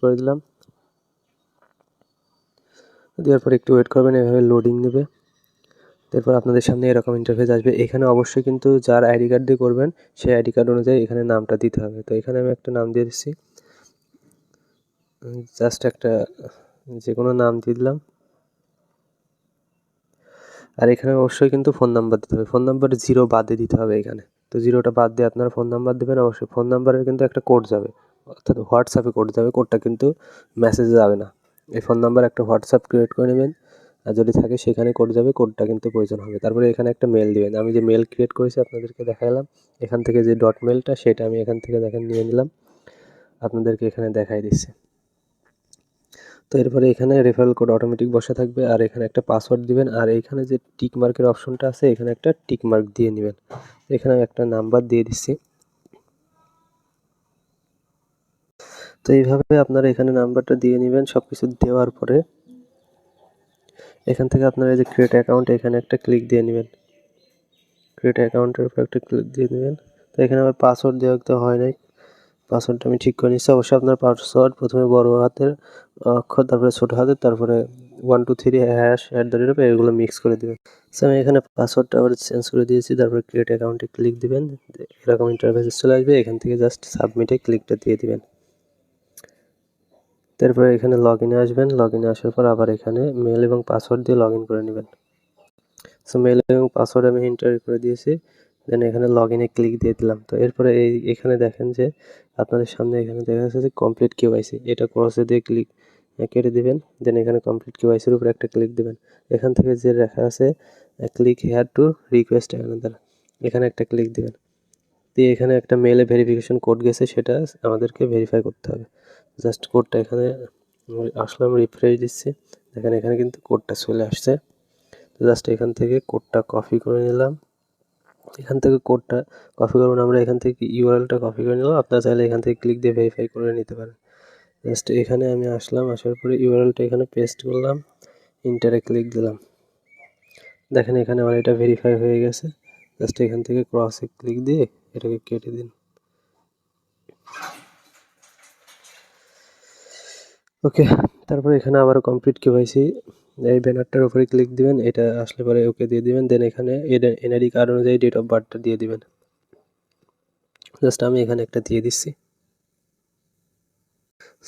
করে দিলাম। দেওয়ার পর একটু ওয়েট করবেন, এভাবে লোডিং নেবে। তারপর আপনাদের সামনে এরকম ইন্টারফেস আসবে। এখানে অবশ্যই কিন্তু যার আইডি কার্ড দিয়ে করবেন সেই আইডি কার্ড অনুযায়ী এখানে নামটা দিতে হবে। তো এখানে আমি একটা নাম দিয়ে দিচ্ছি, জাস্ট একটা যে কোনো নাম দিয়ে দিলাম। আর এখানে অবশ্যই কিন্তু ফোন নাম্বার দিতে হবে, ফোন নাম্বার 0 বাদে দিতে হবে এখানে। তো 0টা বাদ দিয়ে আপনারা ফোন নাম্বার দেবেন। অবশ্যই ফোন নাম্বারের কিন্তু একটা কোড যাবে, অর্থাৎ হোয়াটসঅ্যাপে কোড যাবে, কোডটা কিন্তু মেসেজে যাবে না। এই ফোন নাম্বার একটা হোয়াটসঅ্যাপ ক্রিয়েট করে নেবেন, আর যদি থাকে সেখানে কোড যাবে, কোডটা কিন্তু প্রয়োজন হবে। তারপরে এখানে একটা মেল দিবেন। আমি যে মেল ক্রিয়েট করেছি আপনাদেরকে দেখালাম, এখান থেকে যে ডট মেলটা সেটা আমি এখান থেকে দেখেন নিয়ে নিলাম, আপনাদেরকে এখানে দেখাই দিচ্ছি। তো এরপরে এখানে রেফারেল কোড অটোমেটিক বসা থাকবে, আর এখানে একটা পাসওয়ার্ড দিবেন, আর এইখানে যে টিক মার্কের অপশনটা আছে এখানে একটা টিক মার্ক দিয়ে নেবেন। এখানে আমি একটা নাম্বার দিয়ে দিচ্ছি। তো এইভাবে আপনারা এখানে নাম্বারটা দিয়ে নেবেন। সব কিছু দেওয়ার পরে এখান থেকে আপনারা এই যে ক্রিয়েট অ্যাকাউন্ট এখানে একটা ক্লিক দিয়ে নেবেন। ক্রিয়েট অ্যাকাউন্টের উপর একটা ক্লিক দিয়ে নেবেন। তো এখানে আমার পাসওয়ার্ড দেওয়া তো হয় নাই, পাসওয়ার্ডটা আমি ঠিক করে নিচ্ছি। অবশ্যই আপনার পাসওয়ার্ড প্রথমে বড় হাতের অক্ষর, তারপরে ছোটো হাতের, তারপরে 1 2 3 # এগুলো মিক্স করে দেবেন। সো আমি এখানে পাসওয়ার্ডটা আবার চেঞ্জ করে দিয়েছি। তারপরে ক্রিয়েট অ্যাকাউন্টে ক্লিক দিবেন, এরকম ইন্টারফেস চলে আসবে। এখান থেকে জাস্ট সাবমিটে ক্লিকটা দিয়ে দিবেন। তারপরে এখানে লগ ইনে আসবেন। লগ ইনে আসার পর আবার এখানে মেল এবং পাসওয়ার্ড দিয়ে লগ ইন করে নেবেন। সো মেল এবং পাসওয়ার্ড আমি এন্টার করে দিয়েছি। দেন এখানে লগ ইনে ক্লিক দিয়ে দিলাম। তো এরপরে এখানে দেখেন যে আপনাদের সামনে এখানে দেখা যাচ্ছে যে কমপ্লিট কেওয়াইসি, এটা ক্রসে দিয়ে ক্লিক কেটে দিবেন। দেন এখানে কমপ্লিট কেওয়াইসির উপরে একটা ক্লিক দিবেন। এখান থেকে যে লেখা আছে click here to request another, এখানে একটা ক্লিক দিবেন। দিয়ে এখানে একটা মেলে ভেরিফিকেশন কোড গেছে, সেটা আমাদেরকে ভেরিফাই করতে হবে। জাস্ট কোডটা এখানে আসলাম, রিফ্রেশ দিচ্ছি, দেখেন এখানে কিন্তু কোডটা চলে আসছে। তো জাস্ট এখান থেকে কোডটা কপি করে নিলাম। এখান থেকে কোডটা কপি করবেন, আমরা এখান থেকে ইউআরএলটা কপি করে নিলাম। আপনারা চাইলে এখান থেকে ক্লিক দিয়ে ভেরিফাই করে নিতে পারেন। জাস্ট এখানে আমি আসলাম, আসার পরে ইউআরএলটা এখানে পেস্ট করলাম, ইন্টারে ক্লিক দিলাম। দেখেন এখানে আমার এটা ভেরিফাই হয়ে গেছে। জাস্ট এখান থেকে ক্রসে ক্লিক দিয়ে এটাকে কেটে দিন। ওকে, তারপরে এখানে আবারও কমপ্লিট কেওয়াইসি, এই ব্যানারটার উপরে ক্লিক দিবেন, এটা আসলে পরে ওকে দিয়ে দিবেন। দেন এখানে এনআইডি কার্ড অনুযায়ী ডেট অফ বার্থটা দিয়ে দিবেন। জাস্ট আমি এখানে একটা দিয়ে দিচ্ছি।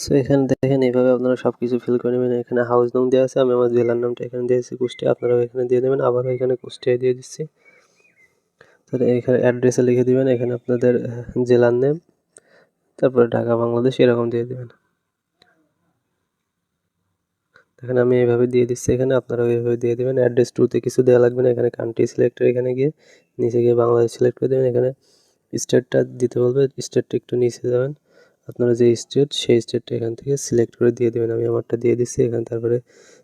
সো এখানে দেখেন এইভাবে আপনারা সব কিছু ফিল করে নেবেন। এখানে হাউস নাম দেওয়া আছে, আমি আমার জেলার নামটা এখানে দিয়েছি কুষ্টিয়া, আপনারাও এখানে দিয়ে দেবেন। আবারও এখানে কুষ্টিয়া দিয়ে দিচ্ছি। তাহলে এখানে অ্যাড্রেসে লিখে দিবেন এখানে আপনাদের জেলার নেম, তারপরে ঢাকা বাংলাদেশ এরকম দিয়ে দেবেন। এখানে আমি এইভাবে দিয়ে দিচ্ছি, এখানে আপনারাও এইভাবে দিয়ে দেবেন। অ্যাড্রেস টুতে কিছু দেওয়া লাগবে না, এখানে কান্ট্রি সিলেক্টর এখানে গিয়ে নিচে গিয়ে বাংলাদেশ সিলেক্ট করে দেবেন। এখানে স্টেটটা দিতে বলবে, স্টেটটা একটু নিচে যাবেন, আপনারা যে স্টেট সেই স্টেটটা এখান থেকে সিলেক্ট করে দিয়ে দেবেন। আমি আমারটা দিয়ে দিচ্ছি এখানে। তারপরে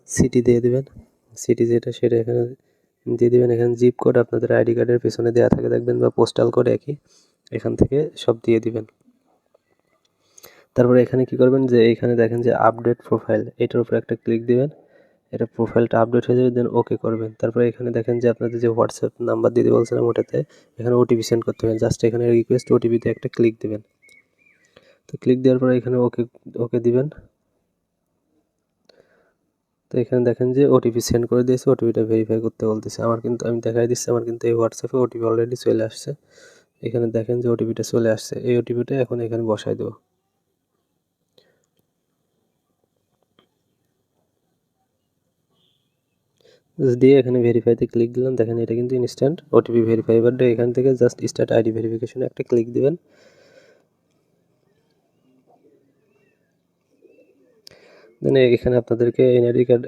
সিটি দিয়ে দেবেন, সিটি যেটা সেটা এখানে দিয়ে দেবেন। এখানে জিপ কোড আপনাদের আইডি কার্ডের পেছনে দেওয়া থাকে দেখবেন, বা পোস্টাল কোড একই, এখান থেকে সব দিয়ে দিবেন। তারপরে এখানে কি করবেন যে এইখানে দেখেন যে আপডেট প্রোফাইল, এটার উপর একটা ক্লিক দিবেন, এটা প্রোফাইলটা আপডেট হয়ে যাবে। দেন ওকে করবেন। তারপরে এখানে দেখেন যে আপনাদের যে হোয়াটসঅ্যাপ নাম্বার দিতে বলছিলাম ওটাতে এখানে ওটিপি সেন্ড করতে হবে। জাস্ট এখানে রিকোয়েস্ট ওটিপিতে একটা ক্লিক দিবেন। তো ক্লিক দেওয়ার পরে এখানে ওকে ওকে দিবেন। তো এখানে দেখেন যে ওটিপি সেন্ড করে দিয়েছে, ওটিপিটা ভেরিফাই করতে বলতেছে। আমার কিন্তু আমি দেখাই দিচ্ছি, আমার কিন্তু এই হোয়াটসঅ্যাপে ওটিপি অলরেডি চলে আসছে। এখানে দেখেন যে ওটিপিটা চলে আসছে, এই ওটিপিটা এখন এখানে বসাই দেবো। দিয়ে এখানে ভেরিফাইতে ক্লিক দিলাম, দেখেন এটা কিন্তু ইনস্ট্যান্ট ওটিপি ভেরিফাই। এবার এখান থেকে জাস্ট স্টার্ট আইডি ভেরিফিকেশনে একটা ক্লিক দিবেন। দেন এখানে আপনাদেরকে NID card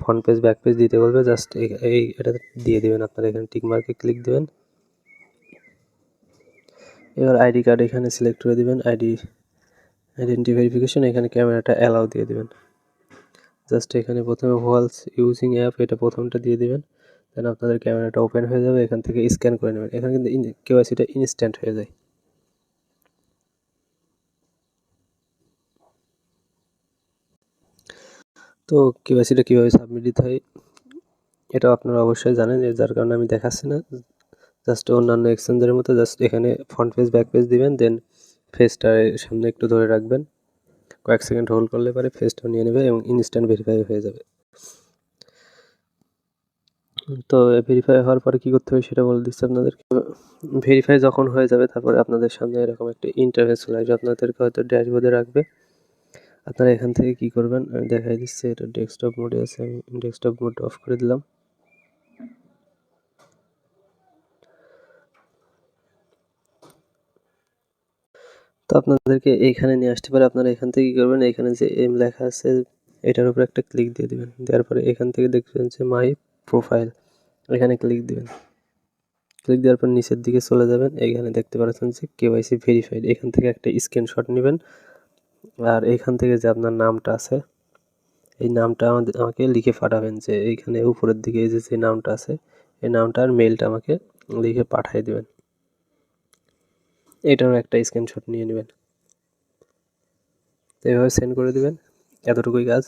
front page back page দিতে বলবে, জাস্ট এই এটা দিয়ে দেবেন। আপনারা এখানে টিক মার্কে ক্লিক দেবেন। এবার আইডি কার্ড এখানে সিলেক্ট করে দিবেন, আইডেন্টি ভেরিফিকেশন, এখানে ক্যামেরাটা অ্যালাউ দিয়ে দেবেন। জাস্ট এখানে প্রথমে ওয়ালস ইউজিং অ্যাপ এটা প্রথমটা দিয়ে দেবেন। দেন আপনাদের ক্যামেরাটা ওপেন হয়ে যাবে, এখান থেকে স্ক্যান করে নেবেন। এখানে কিন্তু কেওয়াইসিটা ইনস্ট্যান্ট হয়ে যায়। তো কেওয়াইসিটা কীভাবে সাবমিট দিতে হয় এটা আপনারা অবশ্যই জানেন, যার কারণে আমি দেখাচ্ছি না। জাস্ট অন্যান্য এক্সচেঞ্জের মতো জাস্ট এখানে ফ্রন্ট পেজ ব্যাক পেজ দিবেন। দেন ফেসটার সামনে একটু ধরে রাখবেন, কয়েক সেকেন্ড হোল্ড করলে পরে ফেসটাও নিয়ে নেবে এবং ইনস্ট্যান্ট ভেরিফাই হয়ে যাবে। তো ভেরিফাই হওয়ার পরে কী করতে হবে সেটা বলে দিচ্ছি আপনাদেরকে। ভেরিফাই যখন হয়ে যাবে তারপরে আপনাদের সামনে এরকম একটা ইন্টারফেস চলে আসবে, আপনাদেরকে হয়তো ড্যাশবোর্ডে রাখবে। আপনারা এখান থেকে কি করবেন আমি দেখাই দিচ্ছি। এটা ডেস্কটপ মোডে আছে, আমি ডেস্কটপ মোড অফ করে দিলাম। তো আপনাদেরকে এইখানে নিয়ে আসতে পারে। আপনারা এখান থেকে কী করবেন, এখানে যে এম লেখা আছে এটার উপরে একটা ক্লিক দিয়ে দিবেন। দেওয়ার পরে এখান থেকে দেখবেন যে মাই প্রোফাইল, এখানে ক্লিক দিবেন। ক্লিক দেওয়ার পর নিচের দিকে চলে যাবেন, এইখানে দেখতে পাচ্ছেন যে কেওয়াইসি ভেরিফাইড। এখান থেকে একটা স্ক্রিনশট নেবেন আর এইখান থেকে যে আপনার নামটা আছে এই নামটা আমাকে লিখে পাঠাবেন। যে এইখানে উপরের দিকে এই যে নামটা আছে এই নামটা আর মেলটা আমাকে লিখে পাঠিয়ে দেবেন। এটারও একটা স্ক্রিনশট নিয়ে নেবেন, এইভাবে সেন্ড করে দিবেন। এতটুকুই কাজ।